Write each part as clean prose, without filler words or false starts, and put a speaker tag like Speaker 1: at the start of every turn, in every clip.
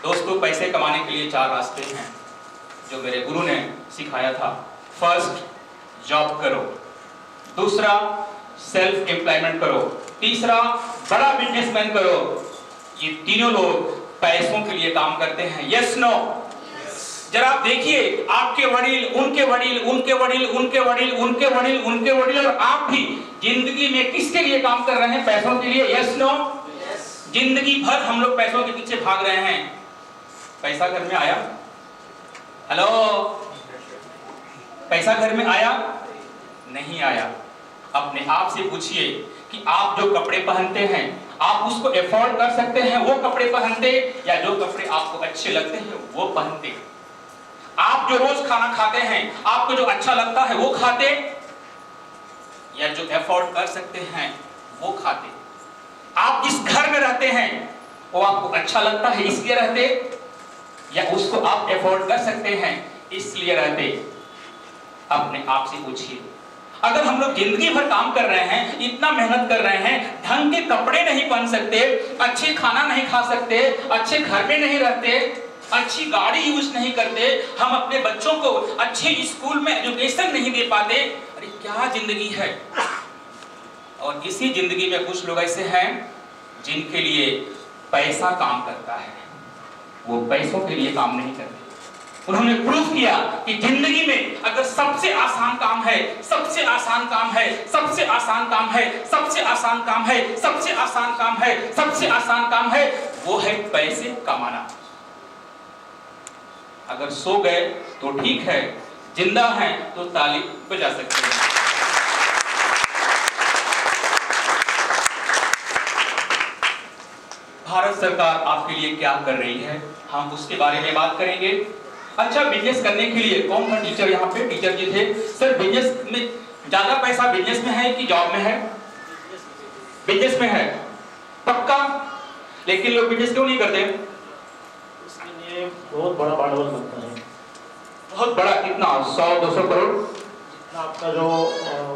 Speaker 1: दोस्तों, पैसे कमाने के लिए 4 रास्ते हैं जो मेरे गुरु ने सिखाया था। फर्स्ट, जॉब करो। दूसरा, सेल्फ एम्प्लॉयमेंट करो। तीसरा, बड़ा बिजनेसमैन करो। ये तीनों लोग पैसों के लिए काम करते हैं। Yes no? जरा आप देखिए, आपके वडील, उनके वडील, उनके वडील, उनके वडील, उनके वडील, उनके वडील और आप भी जिंदगी में किसके लिए काम कर रहे हैं? पैसों के लिए। Yes no? जिंदगी भर हम लोग पैसों के पीछे भाग रहे हैं। पैसा घर में आया? हेलो, पैसा घर में आया? नहीं आया। अपने आप से पूछिए कि आप जो कपड़े पहनते हैं, आप उसको एफोर्ड कर सकते हैं वो कपड़े पहनते, या जो कपड़े आपको अच्छे लगते हैं वो पहनते? आप जो रोज खाना खाते हैं, आपको जो अच्छा लगता है वो खाते, या जो एफोर्ड कर सकते हैं वो खाते? आप जिस घर में रहते हैं वो आपको अच्छा लगता है इसलिए रहते, या उसको आप एफोर्ड कर सकते हैं इसलिए रहते? अपने आप से पूछिए। अगर हम लोग जिंदगी भर काम कर रहे हैं, इतना मेहनत कर रहे हैं, ढंग के कपड़े नहीं पहन सकते, अच्छे खाना नहीं खा सकते, अच्छे घर में नहीं रहते, अच्छी गाड़ी यूज नहीं करते, हम अपने बच्चों को अच्छे स्कूल में एजुकेशन नहीं दे पाते, अरे क्या जिंदगी है। और इसी जिंदगी में कुछ लोग ऐसे हैं जिनके लिए पैसा काम करता है, वो पैसों के लिए काम नहीं करते। उन्होंने प्रूफ किया कि जिंदगी में अगर सबसे आसान काम है, सबसे आसान काम है, सबसे आसान काम है, सबसे आसान काम है, सबसे आसान काम है, सबसे आसान काम है, वो है पैसे कमाना। अगर सो गए तो ठीक है, जिंदा हैं तो ताली बजा सकते हैं। भारत सरकार आपके लिए क्या कर रही है, हम उसके बारे में बात करेंगे। अच्छा, बिजनेस करने के लिए कौन सा टीचर यहाँ पे टीचर जी थे? सर, बिजनेस में ज्यादा पैसा बिजनेस में है कि जॉब में है? बिजनेस में है, पक्का? लेकिन लोग बिजनेस क्यों नहीं करते?
Speaker 2: इसके लिए बहुत बड़ा भांडवल लगता है।
Speaker 1: बहुत बड़ा? कितना? 100-200 करोड़?
Speaker 2: जितना आपका जो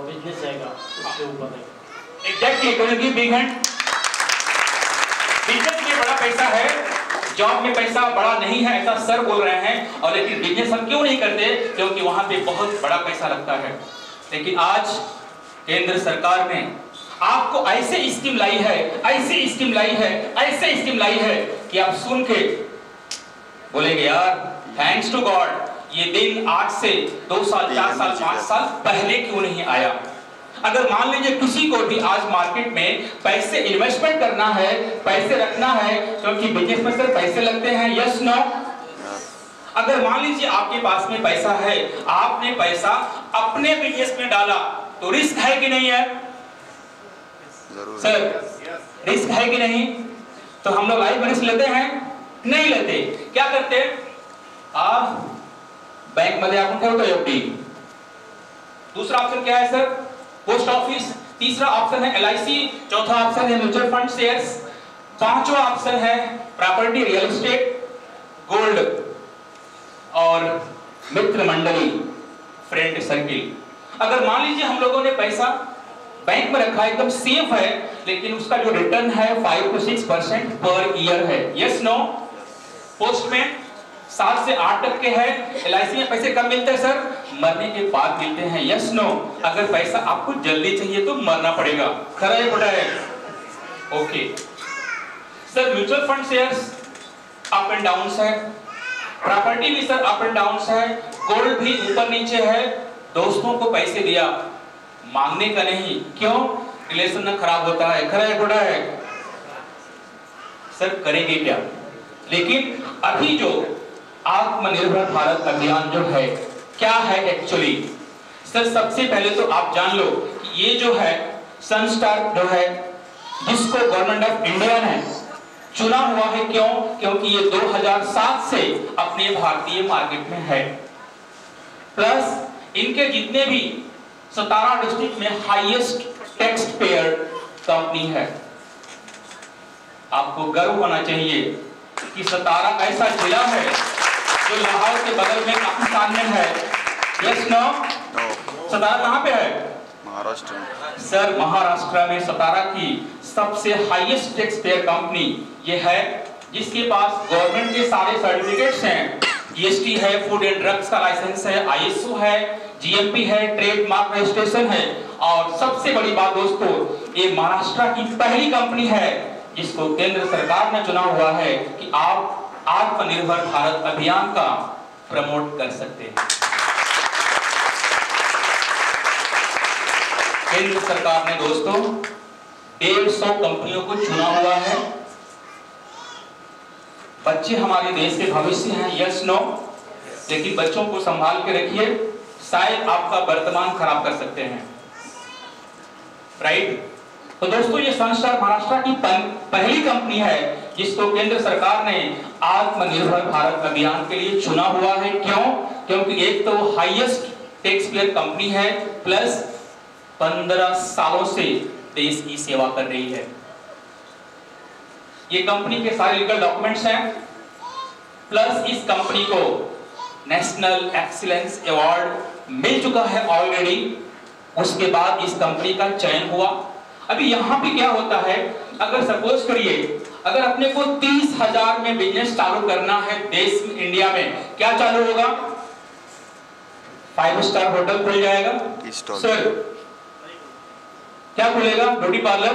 Speaker 2: बिजनेस रहेगा उसके ऊपर है।
Speaker 1: Exactly, can big hand. Business में बड़ा पैसा है, जॉब में पैसा बड़ा नहीं है, ऐसा सर बोल रहे हैं। और लेकिन बिजनेस हम क्यों नहीं करते? क्योंकि वहां पे बहुत बड़ा पैसा लगता है। लेकिन आज केंद्र सरकार ने आपको ऐसे स्कीम लाई है, ऐसे स्कीम लाई है, ऐसे स्कीम लाई है कि आप सुन के बोलेंगे यार थैंक्स टू गॉड, ये दिन आज से 2 साल, 4 साल, 5 साल पहले क्यों नहीं आया। अगर मान लीजिए किसी को भी आज मार्केट में पैसे इन्वेस्टमेंट करना है, पैसे रखना है, क्योंकि बिजनेस में सर पैसे लगते हैं। Yes no? अगर मान लीजिए आपके पास में पैसा है, आपने पैसा अपने बिजनेस में डाला, तो रिस्क है कि नहीं है? सर, रिस्क है कि नहीं? तो हम लोग लाइफ रिस्क लेते हैं? नहीं लेते। क्या करते? बैंक मध्ये आपण ठेवतो एफडी। दूसरा ऑप्शन क्या है सर? Post office. तीसरा ऑप्शन है LIC। चौथा ऑप्शन है म्यूचुअल फंड शेयर्स। पांचवा ऑप्शन है प्रॉपर्टी, रियल एस्टेट, गोल्ड और मित्र मंडली, फ्रेंड सर्किल। अगर मान लीजिए हम लोगों ने पैसा बैंक में रखा है, एकदम सेफ है, लेकिन उसका जो रिटर्न है 5 to 6% पर ईयर है। Yes no? पोस्ट में 7 से 8% है, LIC में पैसे कब मिलते हैं सर? मरने के बाद मिलते हैं। Yes no? अगर पैसा आपको जल्दी चाहिए तो मरना पड़ेगा। खरा है खोटा है? Okay sir, mutual fund shares up and down है, प्रॉपर्टी भी सर अप एंड डाउन है, गोल्ड भी ऊपर नीचे है। दोस्तों को पैसे दिया, मांगने का नहीं। क्यों? रिलेशन ना खराब होता है। खरा है खोटा है? सर करेंगे क्या? लेकिन अभी जो आत्मनिर्भर भारत अभियान जो है, क्या है एक्चुअली? सर सबसे पहले तो आप जान लो कि ये जो है संस्था जो है जिसको गवर्नमेंट ऑफ इंडिया ने चुना हुआ है। क्यों? क्योंकि ये 2007 से अपने भारतीय मार्केट में है। प्लस इनके जितने भी 17 डिस्ट्रिक्ट में हाईएस्ट टैक्स पेयर कंपनी है। आपको गर्व होना चाहिए कि 17 ऐसा जिला है जो लाहौर के बगल में पाकिस्तान में है। Yes no? 17 कहाँ पे है?
Speaker 3: महाराष्ट्र।
Speaker 1: सर महाराष्ट्र में 17 की सबसे हाईएस्ट टैक्स पेयर कंपनी ये है जिसके पास गवर्नमेंट के सारे सर्टिफिकेट्स हैं, जीएसटी है, फूड एंड ड्रग्स का लाइसेंस है, आईएसओ है, जीएमपी है, ट्रेडमार्क रजिस्ट्रेशन है, और सबसे बड़ी बात दोस्तों, ये महाराष्ट्र की पहली कंपनी है जिसको केंद्र सरकार ने चुना हुआ है कि आप आत्मनिर्भर भारत अभियान का प्रमोट कर सकते हैं। केंद्र सरकार ने दोस्तों 150 कंपनियों को चुना हुआ है। बच्चे हमारे देश के भविष्य हैं, यस नो? लेकिन बच्चों को संभाल के रखिए, शायद आपका वर्तमान खराब कर सकते हैं, राइट? तो दोस्तों ये संस्था महाराष्ट्र की पहली कंपनी है जिसको केंद्र सरकार ने आत्मनिर्भर भारत अभियान के लिए चुना हुआ है। क्यों? क्योंकि एक तो हाईएस्ट टैक्स पेयर कंपनी है, प्लस 15 सालों से देश की सेवा कर रही है। ये कंपनी के सारे लीगल डॉक्यूमेंट्स हैं, प्लस इस कंपनी को नेशनल एक्सीलेंस अवार्ड मिल चुका है ऑलरेडी। उसके बाद इस कंपनी का चयन हुआ। अभी यहाँ पे क्या होता है, अगर सपोज करिए अगर अपने को 30,000 में बिजनेस चालू करना है देश में, इंडिया में, क्या चालू होगा? 5 स्टार होटल खुल जाएगा सर, क्या खुलेगा? Beauty parlour.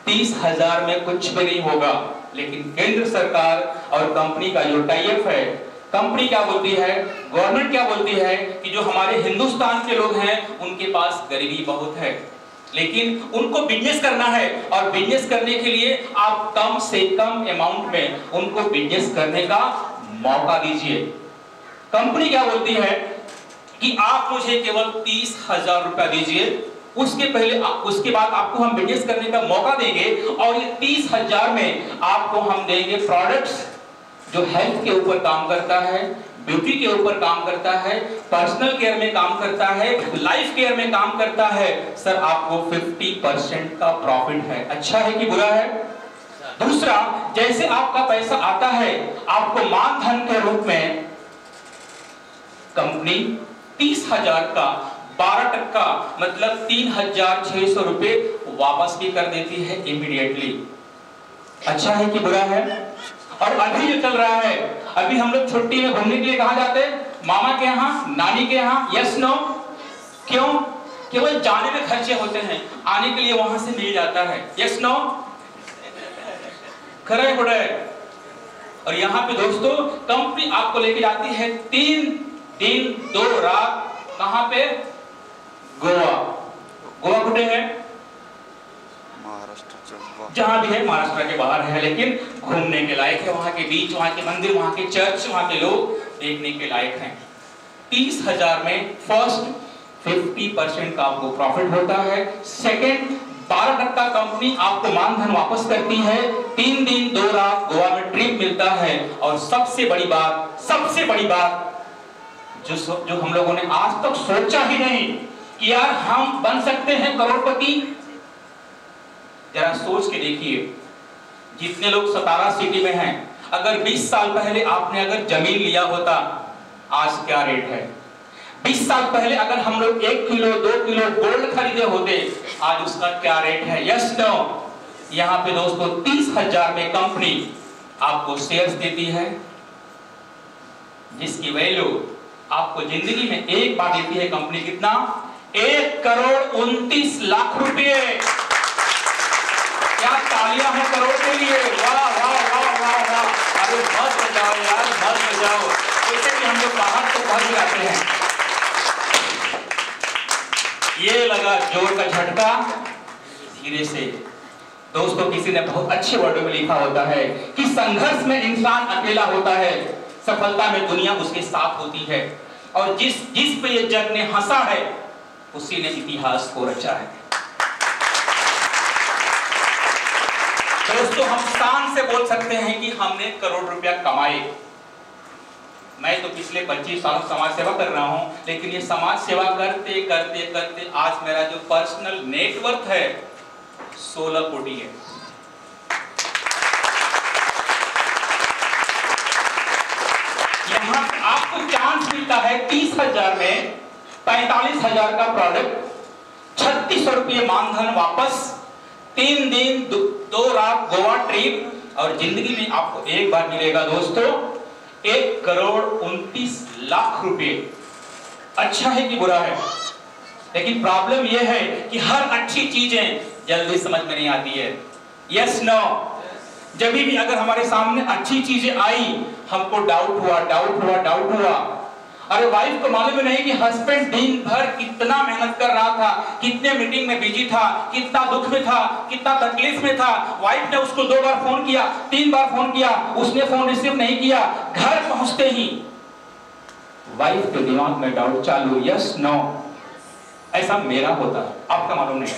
Speaker 1: 30,000 में कुछ भी नहीं होगा। लेकिन केंद्र सरकार और कंपनी का जो टाई अप है, कंपनी क्या बोलती है, गवर्नमेंट क्या बोलती है कि जो हमारे हिंदुस्तान के लोग हैं उनके पास गरीबी बहुत है, लेकिन उनको बिजनेस करना है, और बिजनेस करने के लिए आप कम से कम अमाउंट में उनको बिजनेस करने का मौका दीजिए। कंपनी क्या बोलती है कि आप मुझे केवल 30,000 रुपया दीजिए, उसके बाद आपको हम बिजनेस करने का मौका देंगे, और ये 30,000 में आपको हम देंगे प्रोडक्ट्स जो हेल्थ के ऊपर काम करता है, ब्यूटी के ऊपर काम करता है, पर्सनल केयर में काम करता है, लाइफ केयर में काम करता है। सर आपको 50% का प्रॉफिट है। अच्छा है कि बुरा है? दूसरा, जैसे आपका पैसा आता है, आपको मानधन के रूप में कंपनी 30,000 का 12% मतलब 3,600 रुपए वापस भी कर देती है इमीडिएटली। अच्छा है कि बुरा है? और अभी जो चल रहा है, अभी हम लोग छुट्टी में घूमने के लिए कहां जाते हैं? मामा के यहाँ, नानी के यहाँ, यस नो? क्यों? केवल जाने में खर्चे होते हैं, आने के लिए वहां से मिल जाता है, यस नो? खरे बुढ़े। और यहाँ पे दोस्तों कंपनी आपको लेके जाती है 3 दिन 2 रात, कहां पे? गोवा। गोवा कुटे है? जहां भी है, महाराष्ट्र के बाहर है, लेकिन घूमने के लायक है। वहां के बीच, वहां के मंदिर, वहां के चर्च, वहां के लोग देखने के लायक हैं। 30,000 में फर्स्ट 50% का आपको प्रॉफिट होता है। सेकंड 12% कंपनी आपको मानधन वापस करती है। 3 दिन 2 रात गोवा में ट्रिप मिलता है। और सबसे बड़ी बात जो हम लोगों ने आज तक सोचा ही नहीं कि यार हम बन सकते हैं करोड़पति। जरा सोच के देखिए, जितने लोग सतारा सिटी में हैं, अगर 20 साल पहले आपने अगर जमीन लिया होता, आज क्या रेट है? 20 साल पहले अगर हम लोग 1 किलो 2 किलो गोल्ड खरीदे होते, आज उसका क्या रेट है? Yes no? यहाँ पे दोस्तों 30,000 में कंपनी आपको शेयर्स देती है, जिसकी वैल्यू आपको जिंदगी में एक बार देती है कंपनी। कितना? 1,29,00,000 रुपए। क्या तालियां हैं करोड़ के लिए? वाह वाह वाह वाह वाह! अरे मत बजाओ यार, मत बजाओ। वैसे भी हम लोग बाहर तो पहुंच जाते हैं। ये लगा जोर का झटका धीरे से। दोस्तों किसी ने बहुत अच्छे वर्डों में लिखा होता है कि संघर्ष में इंसान अकेला होता है, सफलता में दुनिया उसके साथ होती है, और जिस पे ये जग ने हंसा है उसी ने इतिहास को रचा है। दोस्तों हम शान से बोल सकते हैं कि हमने करोड़ रुपया कमाए। मैं तो पिछले 25 साल समाज सेवा कर रहा हूं, लेकिन ये समाज सेवा करते करते करते आज मेरा जो पर्सनल नेटवर्थ है 16 कोटी है। यहाँ आपको चांस मिलता है 30,000 में 45,000 का प्रोडक्ट, 3,600 रुपये मानधन वापस, 3 दिन 2 रात गोवा ट्रिप, और जिंदगी में आपको एक बार मिलेगा दोस्तों 1,29,00,000 रुपए। अच्छा है कि बुरा है? लेकिन प्रॉब्लम यह है कि हर अच्छी चीजें जल्दी समझ में नहीं आती है। Yes no? जब भी अगर हमारे सामने अच्छी चीजें आई, हमको डाउट हुआ। अरे वाइफ को मालूम नहीं कि हस्बैंड दिन भर कितना मेहनत कर रहा था, कितने मीटिंग में बिजी था, कितना दुख में था, कितना तकलीफ में था। वाइफ ने उसको 2 बार फोन किया, 3 बार फोन किया, उसने फोन रिसीव नहीं किया। घर पहुंचते ही वाइफ के दिमाग में डाउट चालू। Yes no? ऐसा मेरा होता है, आपका मालूम नहीं।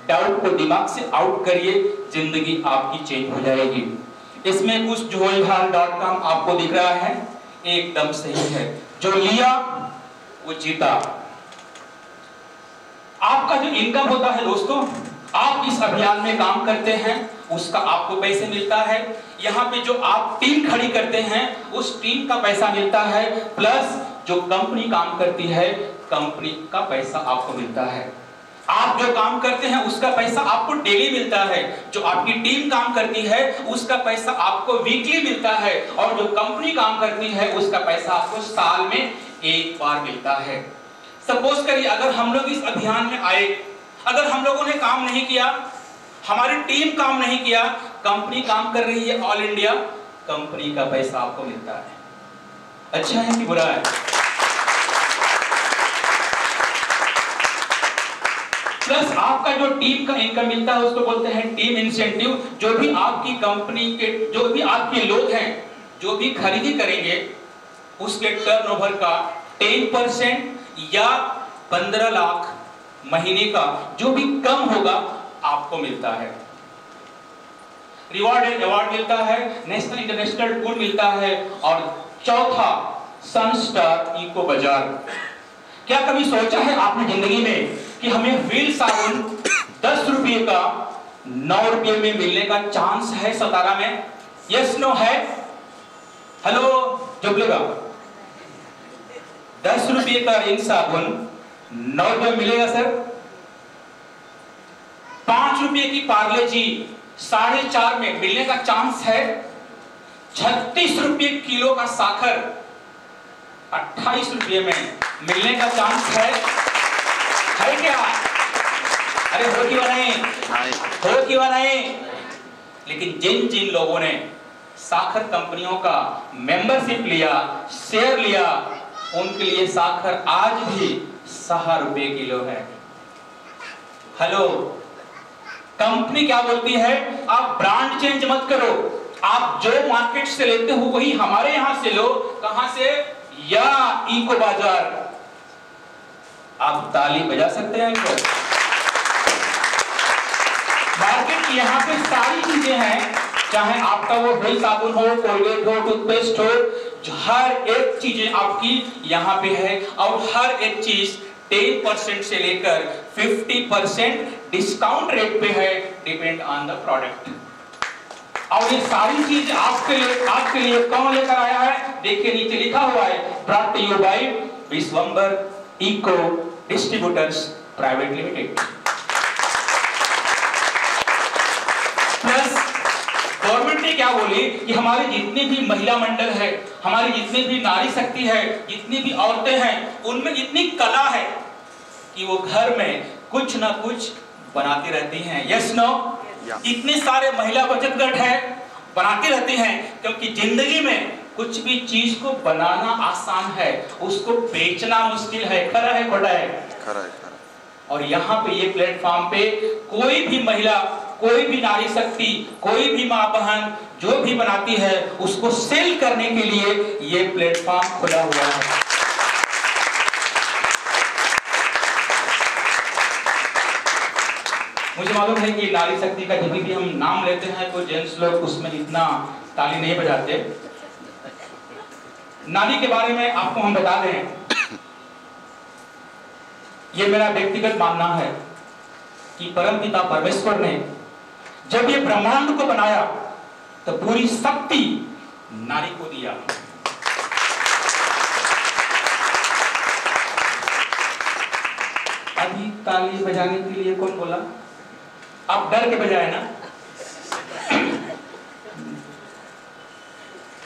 Speaker 1: डाउट को दिमाग से आउट करिए, जिंदगी आपकी चेंज हो जाएगी। इसमें कुछ joyhal.com आपको दिख रहा है, एकदम सही है। जो लिया वो जीता। आपका जो इनकम होता है दोस्तों, आप इस अभियान में काम करते हैं, उसका आपको पैसे मिलता है। यहाँ पे जो आप टीम खड़ी करते हैं, उस टीम का पैसा मिलता है, प्लस जो कंपनी काम करती है, कंपनी का पैसा आपको मिलता है। आप जो काम करते हैं उसका पैसा आपको डेली मिलता है, जो आपकी टीम काम करती है उसका पैसा आपको वीकली मिलता है, और जो कंपनी काम करती है उसका पैसा आपको साल में एक बार मिलता है। सपोज करिए अगर हम लोग इस अभियान में आए, अगर हम लोगों ने काम नहीं किया, हमारी टीम काम नहीं किया, कंपनी काम कर रही है ऑल इंडिया, कंपनी का पैसा आपको मिलता है। अच्छा है कि बुरा है? प्लस आपका जो टीम का इनकम मिलता है उसको बोलते हैं टीम इंसेंटिव। जो भी आपकी कंपनी के, जो भी आपके लोग हैं, जो भी खरीदी करेंगे, उसके टर्नओवर का 10% या 15 लाख महीने का जो भी कम होगा आपको मिलता है। रिवॉर्ड अवार्ड मिलता है, नेशनल इंटरनेशनल टूर मिलता है, और चौथा सनस्टार इको बाजार। क्या कभी सोचा है आपने जिंदगी में कि हमें व्हील साबुन 10 रुपये का 9 रुपये में मिलने का चांस है सतारा में? यस नो है? हेलो जो बोलेगा 10 रुपये का रिन साबुन 9 रुपये मिलेगा सर? 5 रुपये की पार्ले जी 4.5 में मिलने का चांस है। 36 रुपये किलो का साखर 28 रुपये में मिलने का चांस है क्या? अरे हो कि नहीं? लेकिन जिन लोगों ने साखर कंपनियों का मेंबरशिप लिया, शेयर लिया, उनके लिए साखर आज भी 6 रुपये किलो है। हेलो, कंपनी क्या बोलती है? आप ब्रांड चेंज मत करो, आप जो मार्केट से लेते हो वही हमारे यहां से लो। कहां से? या इको बाजार। आप ताली बजा सकते हैं इनको? मार्केट की यहाँ पे सारी चीजें हैं, चाहे आपका वो व्हील साबुन हो, कोलगेट हो, टूथपेस्ट हो, हर एक चीजें आपकी यहाँ पे है, और हर एक चीज 10% से लेकर 50% डिस्काउंट रेट पे है, डिपेंड ऑन द प्रोडक्ट। और ये सारी चीज आपके लिए कौन लेकर आया है? देखिए नीचे लिखा हुआ है, brought to you by Vishwambhar eco distributors private limited. Plus government ने क्या बोली कि हमारे जितने भी महिला मंडल है, हमारी जितनी भी नारी शक्ति है, जितनी भी औरतें हैं, उनमें इतनी कला है कि वो घर में कुछ ना कुछ बनाती रहती हैं। Yes no? इतने सारे महिला बचत गट है, बनाती रहती हैं, क्योंकि जिंदगी में कुछ भी चीज को बनाना आसान है, उसको बेचना मुश्किल है। खरा है खोटा है? खरा है। और यहाँ पे ये प्लेटफॉर्म पे कोई भी महिला, कोई भी नारी शक्ति, कोई भी माँ बहन जो भी बनाती है, उसको सेल करने के लिए ये प्लेटफॉर्म खुला हुआ है। मुझे मालूम है कि नारी शक्ति का जब भी हम नाम लेते हैं तो जेंट्स लोग उसमें इतना ताली नहीं बजाते। नारी के बारे में आपको हम बता दें, ये मेरा व्यक्तिगत मानना है कि परमपिता परमेश्वर ने जब ये ब्रह्मांड को बनाया तो पूरी शक्ति नारी को दिया। अभी ताली बजाने के लिए कौन बोला? आप डर के बजाय ना,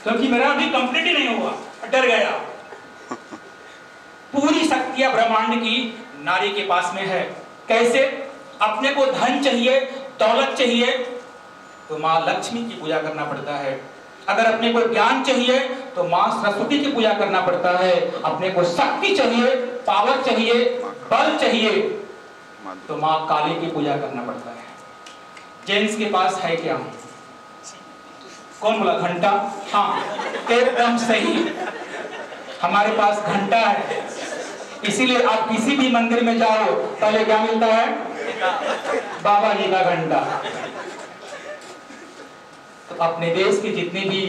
Speaker 1: क्योंकि मेरा अभी कंप्लीट ही नहीं हुआ, डर गया। पूरी शक्तियां ब्रह्मांड की नारी के पास में है। कैसे? अपने को धन चाहिए, दौलत चाहिए तो माँ लक्ष्मी की पूजा करना पड़ता है। अगर अपने को ज्ञान चाहिए तो माँ सरस्वती की पूजा करना पड़ता है। अपने को शक्ति चाहिए, पावर चाहिए, बल चाहिए तो माँ काली की पूजा करना पड़ता है। जेंट्स के पास है क्या? कौन बोला? घंटा। हाँ, एकदम सही, हमारे पास घंटा है। इसीलिए आप किसी भी मंदिर में जाओ, पहले क्या मिलता है? बाबा जी का घंटा। तो अपने देश की जितनी भी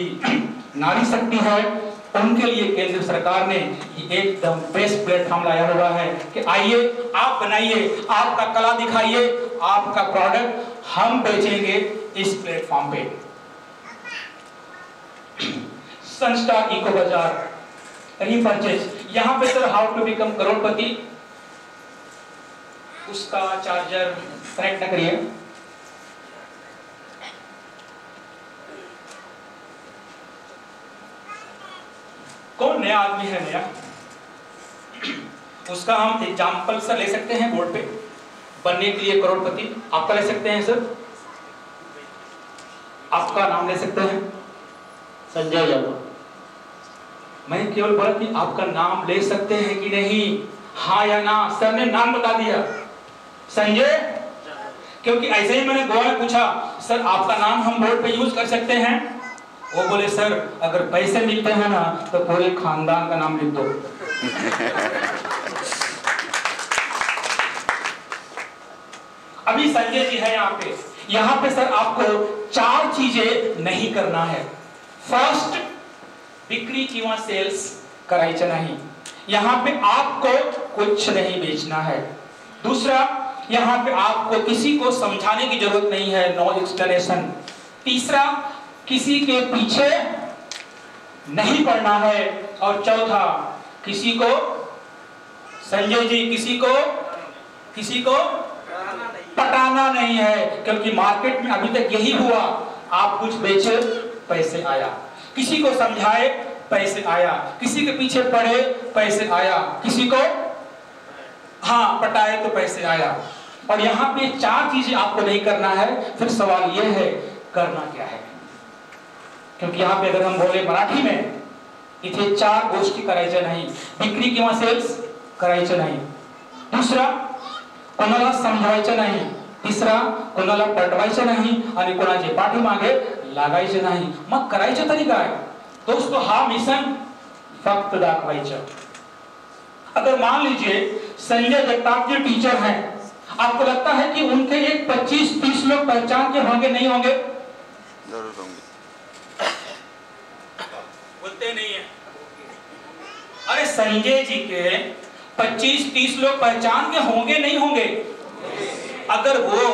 Speaker 1: नारी शक्ति है उनके लिए केंद्र सरकार ने एकदम बेस्ट प्लेटफॉर्म लाया हुआ है कि आइए आप बनाइए, आपका कला दिखाइए, आपका प्रोडक्ट हम बेचेंगे इस प्लेटफॉर्म पे। सनस्टार इको बाजार रीपरचेज, यहाँ पे सर हाउ टू बिकम करोड़पति, उसका चार्जर कनेक्ट न करिए। कौन नया आदमी है? नया, उसका हम एग्जाम्पल सर ले सकते हैं बोर्ड पे। बनने के लिए करोड़पति आपका ले सकते हैं सर, आपका नाम ले सकते हैं
Speaker 2: संजय यादव।
Speaker 1: मैं केवल बोला कि आपका नाम ले सकते हैं कि नहीं, हाँ या ना। सर ने नाम बता दिया संजय, क्योंकि ऐसे ही मैंने गोवा में पूछा सर आपका नाम हम बोर्ड पे यूज कर सकते हैं? वो बोले सर अगर पैसे मिलते हैं ना तो पूरे खानदान का नाम लिख दो। अभी संजय जी है यहाँ पे सर आपको 4 चीजें नहीं करना है। फर्स्ट, बिक्री किंवा सेल्स करायचं नहीं, यहाँ पे आपको कुछ नहीं बेचना है। दूसरा, यहाँ पे आपको किसी को समझाने की जरूरत नहीं है, नो एक्सप्लेनेशन। तीसरा, किसी के पीछे नहीं पड़ना है। और चौथा, किसी को, संजय जी, किसी को पटाना नहीं है, क्योंकि मार्केट में अभी तक यही हुआ, आप कुछ बेचे पैसे आया, किसी को समझाए पैसे आया, किसी के पीछे पड़े पैसे आया, किसी को हाँ पटाए तो पैसे आया। और यहाँ पे 4 चीजें आपको नहीं करना है। फिर सवाल यह है करना क्या है, क्योंकि यहाँ पे अगर हम बोले मराठी में, इथे 4 गोष्टी करायच्या नाही। बिक्री किंवा सेल्स करायचं नाही, दूसरा कोणाला समजायचं नाही, तिसरा कोणाला पटवायचं नाही आणि कोणाचे पाठीमागे लागायचं नाही। मग करायचं तरी काय? दोस्तों हा मिशन फक्त दाखवायचं। अगर मान लीजिए संजय जगताप जी टीचर हैं, आपको लगता है कि उनके एक 25-30 लोग पहचान के होंगे नहीं होंगे?
Speaker 3: जरूर होंगे।
Speaker 1: बोलते नहीं है। अरे संजय जी के 25-30 लोग पहचान के होंगे नहीं होंगे? अगर वो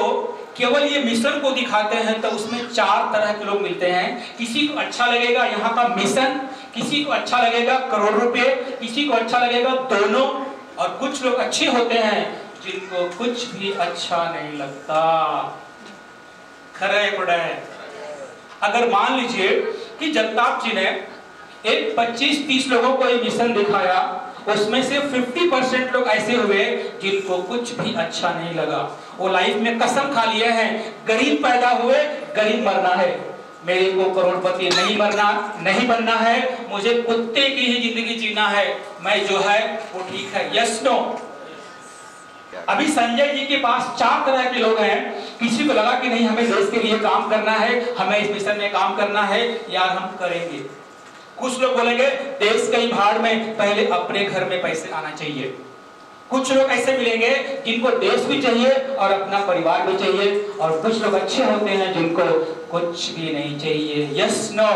Speaker 1: केवल ये मिशन को दिखाते हैं तो उसमें 4 तरह के लोग मिलते हैं। किसी को अच्छा लगेगा यहाँ का मिशन, किसी को अच्छा लगेगा करोड़ रुपए, किसी को अच्छा लगेगा दोनों, और कुछ लोग अच्छे होते हैं जिनको कुछ भी अच्छा नहीं लगता। खरा पड़ा है। अगर मान लीजिए कि जगताप जी ने एक 25-30 लोगों को ये मिशन दिखाया, उसमें से 50% लोग ऐसे हुए जिनको कुछ भी अच्छा नहीं लगा। वो लाइफ में कसम खा लिए हैं, गरीब पैदा हुए, गरीब मरना है, मेरे को करोड़पति नहीं बनना है, मुझे कुत्ते की ही जिंदगी जीना है, मैं जो है वो ठीक है। Yes no? अभी संजय जी के पास 4 तरह के लोग हैं। किसी को लगा कि नहीं हमें देश के लिए काम करना है, हमें इस मिशन में काम करना है, यार हम करेंगे। कुछ लोग बोलेंगे देश कई भाड़ में, पहले अपने घर में पैसे आना चाहिए। कुछ लोग ऐसे मिलेंगे जिनको देश भी चाहिए और अपना परिवार भी चाहिए, और कुछ लोग अच्छे होते हैं जिनको कुछ भी नहीं चाहिए। Yes no?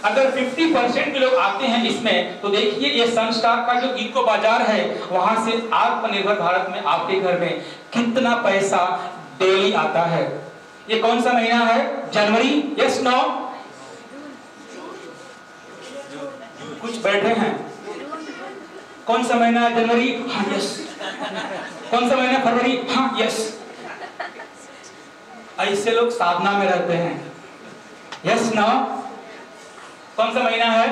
Speaker 1: अगर 50% के लोग आते हैं इसमें, तो देखिए ये सनस्टार का जो इको बाजार है, वहां से आत्मनिर्भर भारत में आपके घर में कितना पैसा डेली आता है। ये कौन सा महीना है? जनवरी। Yes no? कुछ बैठे हैं, कौन सा महीना है? जनवरी। हाँ यस। कौन सा महीना? फरवरी। हाँ यस। ऐसे लोग साधना में रहते हैं। यस ना? कौन सा महीना है?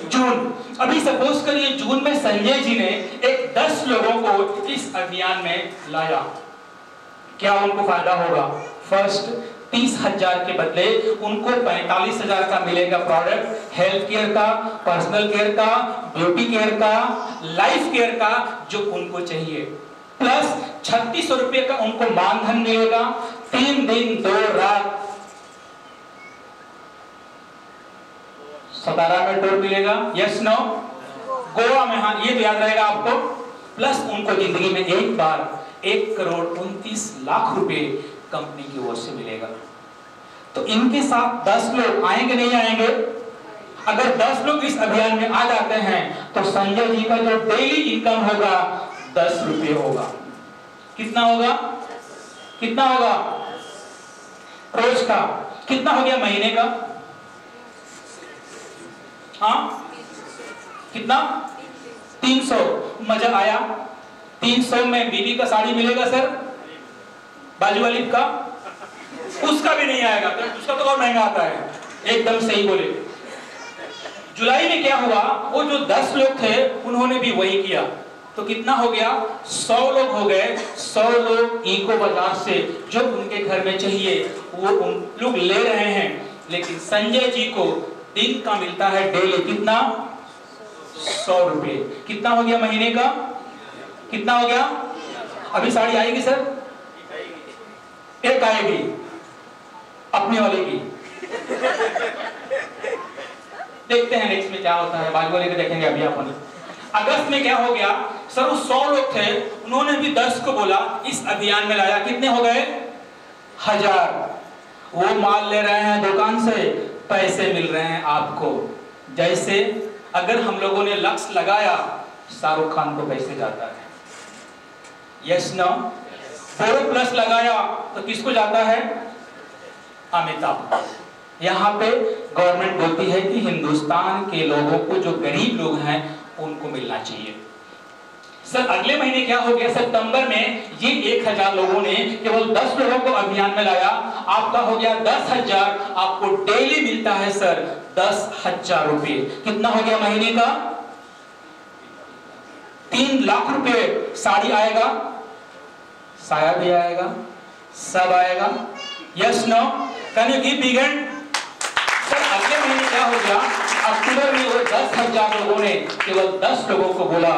Speaker 1: जून। अभी सपोज करिए जून में संजय जी ने एक 10 लोगों को इस अभियान में लाया, क्या उनको फायदा होगा? फर्स्ट 30,000 के बदले उनको 45,000 का मिलेगा प्रोडक्ट, हेल्थ केयर का, पर्सनल केयर का, ब्यूटी केयर का, लाइफ केयर का, जो उनको चाहिए, प्लस 3600 रुपये का उनको मानधन मिलेगा, 3 दिन 2 रात 17 में टूर मिलेगा। Yes no? गोवा में, हाँ ये तो याद रहेगा आपको। प्लस उनको जिंदगी में एक बार 1,29,00,000 रुपए कंपनी की ओर से मिलेगा। तो इनके साथ 10 लोग आएंगे नहीं आएंगे? अगर 10 लोग इस अभियान में आ जाते हैं तो संजय जी का जो डेली इनकम होगा 10 रुपये होगा। कितना होगा? कितना होगा? रोज का कितना हो गया? महीने का? हाँ कितना? 300। मजा आया? 300 में बीबी का साड़ी मिलेगा सर, बाजू वाली का? उसका भी नहीं आएगा, तो उसका तो और महंगा आता है। एकदम सही बोले। जुलाई में क्या हुआ, वो जो 10 लोग थे उन्होंने भी वही किया, तो कितना हो गया? 100 लोग हो गए। 100 लोग इको बाजार से जो उनके घर में चाहिए वो उन लोग ले रहे हैं। लेकिन संजय जी को दिन का मिलता है डेली कितना? 100 रुपये। कितना हो गया महीने का? कितना हो गया? अभी साड़ी आएगी सर? एक आएगी अपने वाले की। देखते हैं नेक्स्ट में क्या होता है, बाजू वाले को देखेंगे अभी अपन। अगस्त में क्या हो गया सर? वो 100 लोग थे, उन्होंने भी 10 को बोला, इस अभियान में लाया। कितने हो गए? 1000। वो माल ले रहे हैं दुकान से, पैसे मिल रहे हैं आपको। जैसे अगर हम लोगों ने लक्ष्य लगाया, शाहरुख खान को पैसे जाता है। Yes no? 4+ लगाया तो किसको जाता है? अमिताभ। यहाँ पे गवर्नमेंट बोलती है कि हिंदुस्तान के लोगों को, जो गरीब लोग हैं, उनको मिलना चाहिए। सर अगले महीने क्या हो गया? सितंबर में ये 1000 लोगों ने केवल 10 लोगों को अभियान में लाया। आपका हो गया 10,000। आपको डेली मिलता है सर 10,000 रुपये। कितना हो गया महीने का? 3 लाख रुपए। साड़ी आएगा, साया भी आएगा, सब आएगा। Yes no? Can you give big hand? Sir अगले महीने क्या हो गया? अक्टूबर में वो 10,000 लोगों ने केवल 10 लोगों को बोला,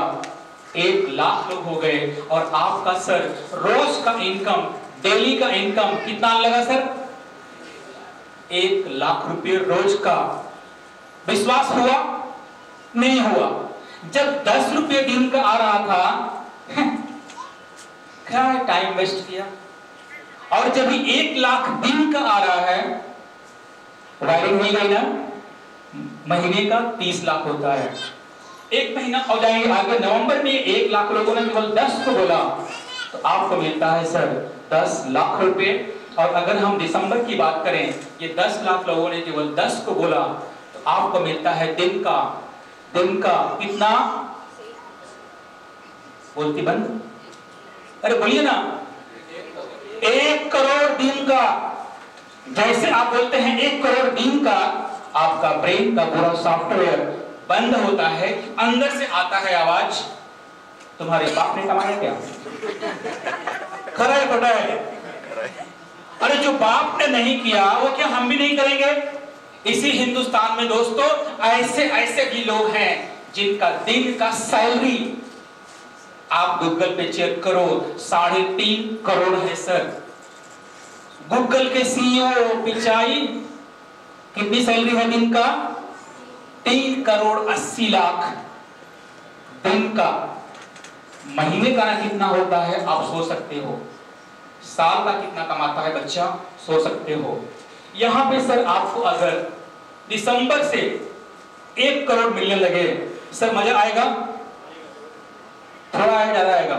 Speaker 1: 1 लाख लोग हो गए। और आपका सर रोज का इनकम, डेली का इनकम कितना लगा सर? 1 लाख रुपए रोज का। विश्वास हुआ? नहीं हुआ। जब 10 रुपये दिन का आ रहा था, क्या टाइम वेस्ट किया। और जब 1 लाख दिन का आ रहा है, वायरिंग नहीं गई ना? महीने का 30 लाख होता है। एक महीना हो जाएंगे आगे, नवंबर में 1 लाख लोगों ने केवल 10 को बोला, तो आपको मिलता है सर 10 लाख रुपए। और अगर हम दिसंबर की बात करें, ये 10 लाख लोगों ने केवल 10 को बोला, तो आपको मिलता है दिन का कितना? बोलती बंद, अरे बोलिए ना। 1 करोड़ दिन का। जैसे आप बोलते हैं 1 करोड़ दिन का, आपका ब्रेन का पूरा सॉफ्टवेयर बंद होता है, अंदर से आता है आवाज, तुम्हारे बाप ने कमाया क्या? खरा है खोटा है? अरे जो बाप ने नहीं किया वो क्या हम भी नहीं करेंगे? इसी हिंदुस्तान में दोस्तों ऐसे भी लोग हैं जिनका दिन का सैलरी, आप गूगल पे चेक करो, 3.5 करोड़ है सर। गूगल के सीईओ पिचाई, कितनी सैलरी है दिन का? 3 करोड़ 80 लाख दिन का। महीने का कितना होता है आप सोच सकते हो। साल का कितना कमाता है बच्चा, सोच सकते हो। यहां पे सर आपको अगर दिसंबर से 1 करोड़ मिलने लगे, सर मजा आएगा? थोड़ा आएगा, ज्यादा आएगा?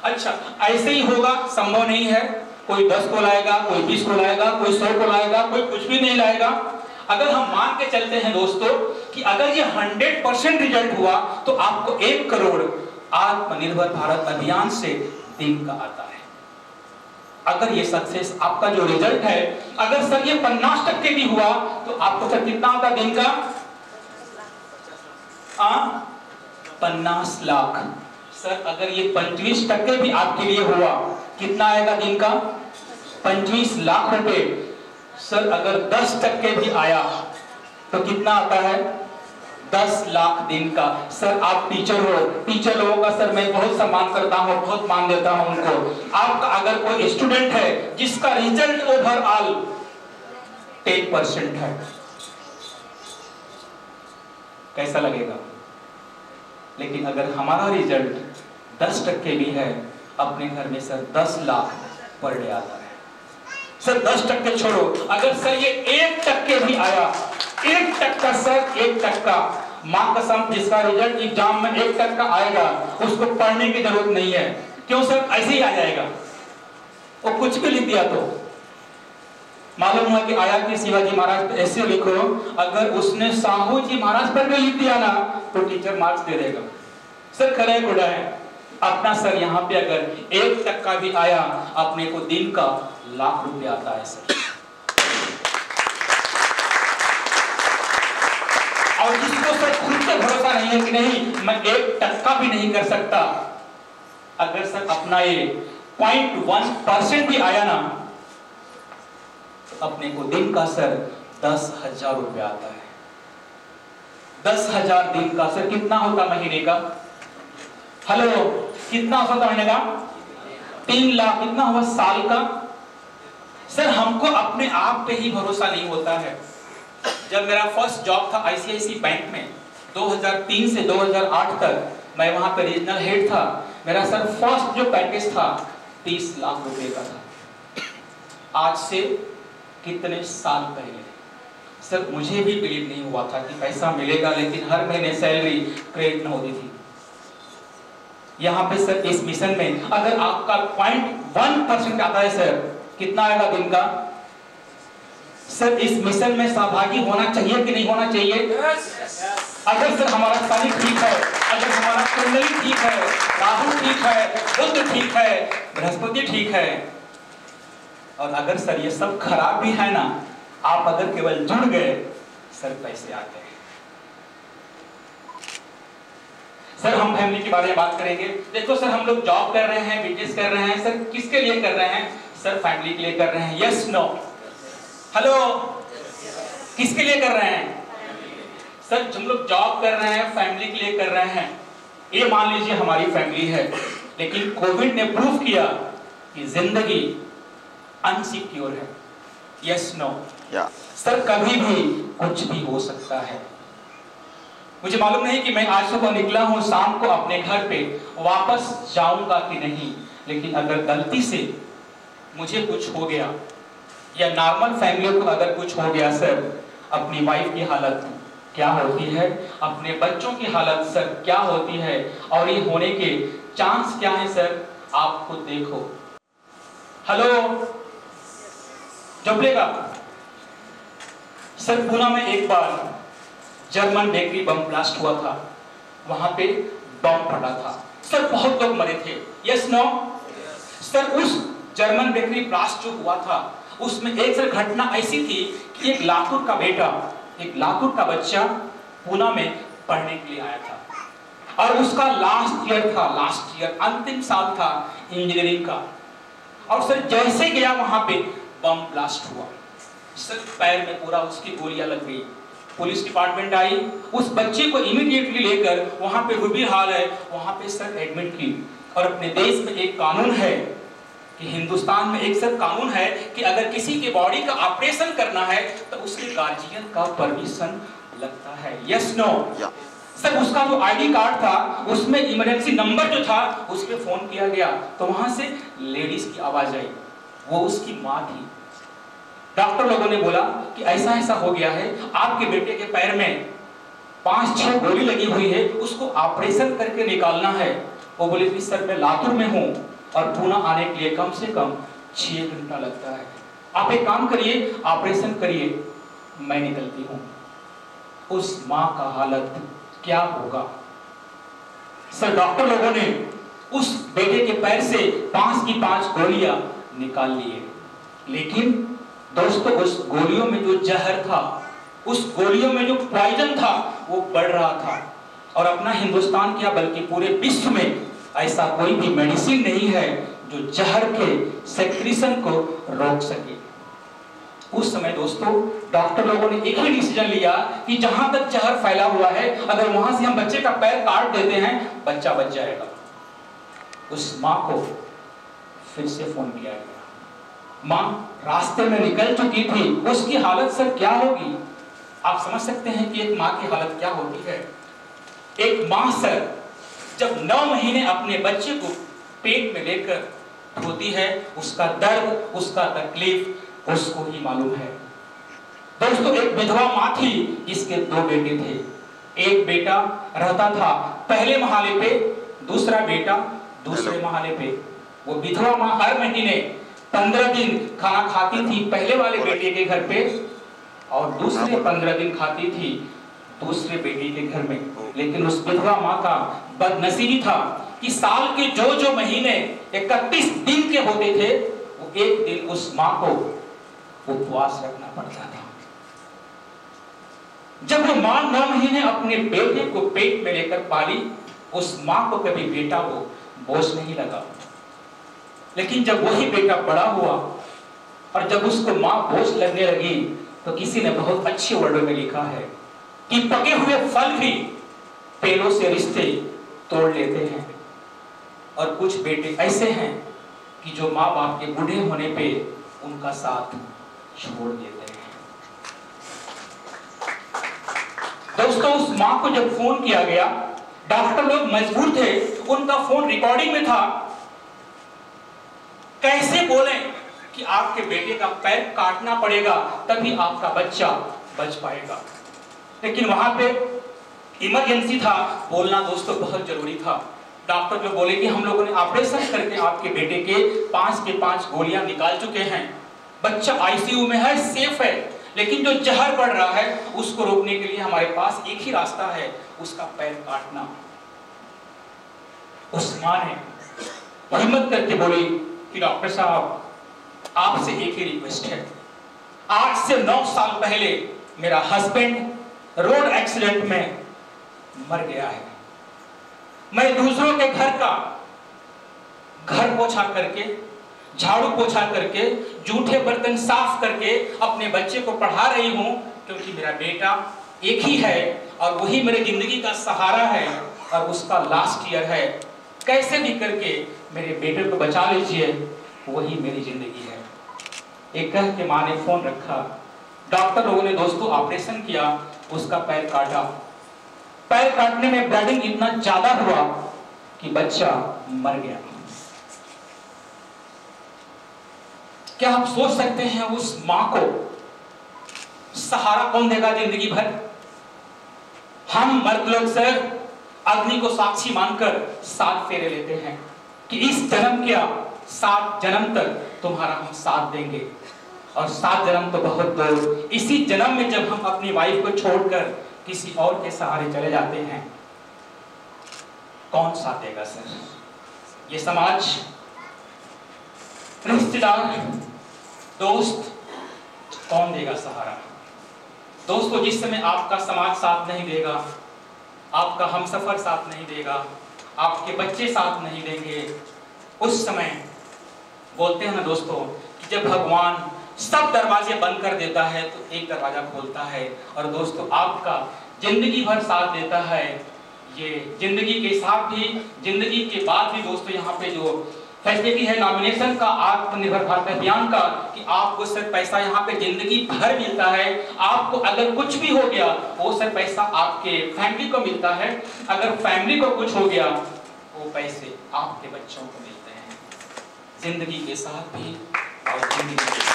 Speaker 1: अच्छा, ऐसे ही होगा संभव नहीं है। कोई 10 को लाएगा, कोई 20 को लाएगा, कोई 100 को लाएगा, कोई कुछ भी नहीं लाएगा। अगर हम मान के चलते हैं दोस्तों कि अगर ये 100% रिजल्ट हुआ, तो आपको 1 करोड़ आत्मनिर्भर भारत अभियान से दिन का आता है। अगर ये सक्सेस आपका जो रिजल्ट है, अगर सर ये 50% भी हुआ तो आपको सर कितना होता दिन का? 50 लाख। सर अगर ये 25% भी आपके लिए हुआ, कितना आएगा दिन का? 25 लाख रुपए। सर अगर 10% भी आया तो कितना आता है? 10 लाख दिन का। सर आप टीचर हो, टीचर लोगों का सर मैं बहुत सम्मान करता हूँ, बहुत मान देता हूँ उनको। आपका अगर कोई स्टूडेंट है जिसका रिजल्ट ओवरऑल 10% है, कैसा लगेगा? लेकिन अगर हमारा रिजल्ट 10% भी है, अपने घर में सर 10 लाख पर डे आता है। सर 10% छोड़ो, अगर सर ये 1% भी आया, 1% सर 1%, मां कसम जिसका रिजल्ट एग्जाम में 1% आएगा उसको पढ़ने की जरूरत नहीं है। क्यों सर? ऐसे ही आ जाएगा, वो कुछ भी लिख दिया तो मालूम हुआ कि आया कि शिवाजी महाराज पे ऐसे लिखो, अगर उसने साहू जी महाराज पर भी लिख दिया ना तो टीचर मार्क्स दे देगा। सर खड़ा खुड़ा है अपना। सर यहाँ पे अगर 1% भी आया, अपने को दिन का लाख रुपया आता है सर। और जिसको सर खुद से भरोसा नहीं है कि नहीं मैं 1% भी नहीं कर सकता, अगर सर अपना ये 0.1% भी आया ना, अपने को दिन का सर 10,000 रुपया आता है। 10,000 दिन का सर कितना होता महीने का? हेलो, कितना होता महीने का? 3 लाख। कितना हुआ साल का? सर हमको अपने आप पे ही भरोसा नहीं होता है। जब मेरा फर्स्ट जॉब था आईसीआईसी बैंक में 2003 से 2008 तक, मैं वहां पे रीजनल हेड था। मेरा सर फर्स्ट जो पैकेज था 30 लाख रुपए का था। आज से कितने साल पहले सर मुझे भी बिलीव नहीं हुआ था कि पैसा मिलेगा, लेकिन हर महीने सैलरी क्रेडिट न होती थी। यहाँ पे सर इस मिशन में अगर आपका 0.1% आता है सर, कितना आएगा दिन का? सर इस मिशन में सहभागी होना चाहिए कि नहीं होना चाहिए? अगर सर हमारा शनि ठीक है, अगर हमारा कुंडली ठीक है, राहु ठीक है, बुध ठीक है, बृहस्पति ठीक है, और अगर सर ये सब खराब भी है ना, आप अगर केवल जुड़ गए सर पैसे आ गए। सर हम फैमिली के बारे में बात करेंगे। देखो सर हम लोग जॉब कर रहे हैं, बिजनेस कर रहे हैं, सर किसके लिए कर रहे हैं? सर फैमिली के लिए कर रहे हैं। Yes no? हेलो, किसके लिए कर रहे हैं? सर हम लोग जॉब कर रहे हैं, फैमिली के लिए कर रहे हैं। ये मान लीजिए हमारी फैमिली है, लेकिन कोविड ने प्रूव किया कि जिंदगी अनसिक्योर है। Yes no? सर कभी भी कुछ भी हो सकता है। मुझे मालूम नहीं कि मैं आज सुबह निकला हूं, शाम को अपने घर पे वापस जाऊंगा कि नहीं, लेकिन अगर गलती से मुझे कुछ हो गया या नॉर्मल फैमिली को अगर कुछ हो गया सर, अपनी वाइफ की हालत क्या होती है, अपने बच्चों की हालत सर क्या होती है, और ये होने के चांस क्या है सर, आप खुद देखो। हेलो, जपलेगा सर, पुणे में एक बार जर्मन बेकरी बम ब्लास्ट हुआ था, वहां पे बम फटा था सर, बहुत लोग मरे थे। Yes no? सर उस जर्मन बेकरी ब्लास्ट जो हुआ था उसमें एक सर घटना ऐसी थी कि एक लातूर का बेटा, एक लातूर का बच्चा पुणे में पढ़ने के लिए आया था, और उसका लास्ट ईयर अंतिम साल था इंजीनियरिंग का, और सर जैसे गया वहां पे बम ब्लास्ट हुआ सर, पैर में पूरा उसकी गोलियां लग गई। पुलिस डिपार्टमेंट आई, उस बच्चे को इमीडिएटली लेकर वहां पे गंभीर हाल है, वहां पे सर एडमिट की। और अपने देश में एक कानून है कि हिंदुस्तान में एक सर कानून है कि अगर किसी के बॉडी का ऑपरेशन करना है तो उसके गार्जियन का परमिशन लगता है। Yes no? सर उसका जो आईडी कार्ड था उसमें इमरजेंसी नंबर जो था उस पे फोन किया गया, तो वहां से लेडीज की आवाज आई, वो उसकी माँ थी। डॉक्टर लोगों ने बोला कि ऐसा ऐसा हो गया है, आपके बेटे के पैर में 5-6 गोली लगी हुई है, उसको ऑपरेशन करके निकालना है। वो बोले कि सर मैं लातूर में हूँ और पुणे आने के लिए कम से कम 6 घंटा लगता है, आप एक काम करिए, ऑपरेशन करिए, मैं निकलती हूँ। उस माँ का हालत क्या होगा सर? डॉक्टर लोगों ने उस बेटे के पैर से 5 की 5 गोलियां निकाल लिए। लेकिन दोस्तों उस गोलियों में जो जहर था, उस गोलियों में जो पॉइजन था, वो बढ़ रहा था। और अपना हिंदुस्तान क्या बल्कि पूरे विश्व में ऐसा कोई भी मेडिसिन नहीं है जो जहर के सेक्रेशन को रोक सके। उस समय दोस्तों डॉक्टर लोगों ने एक ही डिसीजन लिया कि जहां तक जहर फैला हुआ है, अगर वहां से हम बच्चे का पैर काट देते हैं, बच्चा बच जाएगा। उस मां को फिर से फोन किया गया। मां रास्ते में निकल चुकी थी, उसकी हालत सर क्या होगी? आप समझ सकते हैं कि एक मां की हालत क्या होती है। एक मां सर जब 9 महीने अपने बच्चे को पेट में लेकर रोती है, उसका दर्द, उसका तकलीफ उसको ही मालूम है। दोस्तों एक विधवा मां थी जिसके 2 बेटे थे। एक बेटा रहता था पहले महले पे, दूसरा बेटा दूसरे महले पे। वो विधवा मां हर महीने 15 दिन खाना खाती थी पहले वाले बेटे के घर पे, और दूसरे 15 दिन खाती थी दूसरे बेटे के घर में। लेकिन उस विधवा मां का बदनसीबी था कि साल के जो महीने 31 दिन के होते थे, वो एक दिन उस मां को उपवास रखना पड़ता था। जब वो मां 9 महीने अपने बेटे को पेट में लेकर पाली, उस मां को कभी बेटा वो बोझ नहीं लगा। लेकिन जब वही बेटा बड़ा हुआ और जब उसको मां बोझ लगने लगी, तो किसी ने बहुत अच्छे वर्ड में लिखा है कि पके हुए फल भी पेड़ों से रिश्ते तोड़ लेते हैं। और कुछ बेटे ऐसे हैं कि जो माँ बाप के बूढ़े होने पे उनका साथ छोड़ देते हैं। दोस्तों उस माँ को जब फोन किया गया, डॉक्टर लोग मजबूर थे, उनका फोन रिकॉर्डिंग में था। कैसे बोलें कि आपके बेटे का पैर काटना पड़ेगा तभी आपका बच्चा बच पाएगा। लेकिन वहां पे इमरजेंसी था, बोलना दोस्तों बहुत जरूरी था। डॉक्टर जो बोले कि हम लोगों ने ऑपरेशन करके आपके बेटे के 5 के 5 गोलियां निकाल चुके हैं, बच्चा आईसीयू में है, सेफ है, लेकिन जो जहर बढ़ रहा है उसको रोकने के लिए हमारे पास एक ही रास्ता है, उसका पैर काटना। उस मां ने हिम्मत करके बोली कि डॉक्टर साहब आपसे एक ही रिक्वेस्ट है, 8 से 9 साल पहले मेरा हस्बैंड रोड एक्सीडेंट में मर गया है। मैं दूसरों के घर पोछा करके, झाड़ू पोछा करके, जूठे बर्तन साफ करके अपने बच्चे को पढ़ा रही हूं, क्योंकि मेरा बेटा एक ही है और वही मेरी जिंदगी का सहारा है और उसका लास्ट ईयर है। कैसे भी करके मेरे बेटे को बचा लीजिए, वही मेरी जिंदगी है। एक कह के मां ने फोन रखा। डॉक्टर लोगों ने दोस्तों ऑपरेशन किया, उसका पैर काटा। पैर काटने में ब्लीडिंग इतना ज्यादा हुआ कि बच्चा मर गया। क्या आप सोच सकते हैं उस मां को सहारा कौन देगा जिंदगी भर? हम मर्द लोग सर अग्नि को साक्षी मानकर 7 फेरे लेते हैं कि इस जन्म क्या 7 जन्म तक तुम्हारा हम साथ देंगे, और 7 जन्म तो बहुत दूर। इसी जन्म में जब हम अपनी वाइफ को छोड़कर किसी और के सहारे चले जाते हैं, कौन साथ देगा सर? ये समाज, रिश्तेदार, दोस्त, कौन देगा सहारा? दोस्तों जिस समय आपका समाज साथ नहीं देगा, आपका हमसफर साथ नहीं देगा, आपके बच्चे साथ नहीं देंगे, उस समय बोलते हैं ना दोस्तों कि जब भगवान सब दरवाजे बंद कर देता है तो एक दरवाजा खोलता है। और दोस्तों आपका जिंदगी भर साथ देता है। ये जिंदगी के साथ भी, जिंदगी के बाद भी दोस्तों यहाँ पे जो फैसिलिटी है नॉमिनेशन का, आत्मनिर्भर भारत अभियान का, कि आपको सर पैसा यहाँ पे जिंदगी भर मिलता है। आपको अगर कुछ भी हो गया वो सर पैसा आपके फैमिली को मिलता है, अगर फैमिली को कुछ हो गया वो पैसे आपके बच्चों को मिलते हैं। जिंदगी के साथ भी और जिंदगी के साथ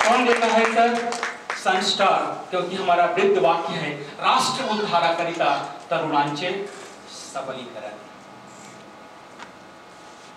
Speaker 1: कौन देता है सर? संस्कार, क्योंकि हमारा वृद्ध वाक्य है, राष्ट्र उद्धारा करिता तरुणांचे सबलीकरण।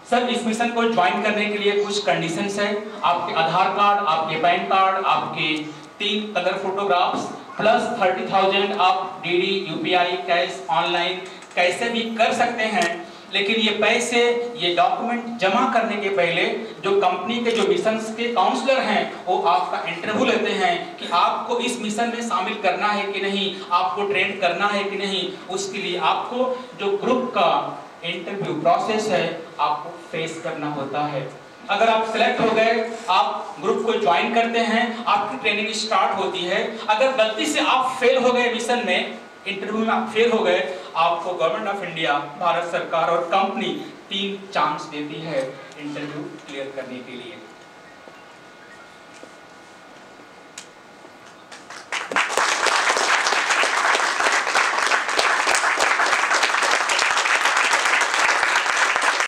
Speaker 1: सर इस मिशन को ज्वाइन करने के लिए कुछ कंडीशंस है। आपके आधार कार्ड, आपके पैन कार्ड, आपके 3 कलर फोटोग्राफ्स प्लस 30,000 आप डीडी, यूपीआई, कैश, ऑनलाइन कैसे भी कर सकते हैं। लेकिन ये पैसे, ये डॉक्यूमेंट जमा करने के पहले जो कंपनी के जो मिशन के काउंसलर हैं वो आपका इंटरव्यू लेते हैं कि आपको इस मिशन में शामिल करना है कि नहीं, आपको ट्रेन करना है कि नहीं। उसके लिए आपको जो ग्रुप का इंटरव्यू प्रोसेस है आपको फेस करना होता है। अगर आप सिलेक्ट हो गए, आप ग्रुप को ज्वाइन करते हैं, आपकी ट्रेनिंग स्टार्ट होती है। अगर गलती से आप फेल हो गए मिशन में, इंटरव्यू में आप फेल हो गए, आपको गवर्नमेंट ऑफ इंडिया, भारत सरकार और कंपनी 3 चांस देती है इंटरव्यू क्लियर करने के लिए।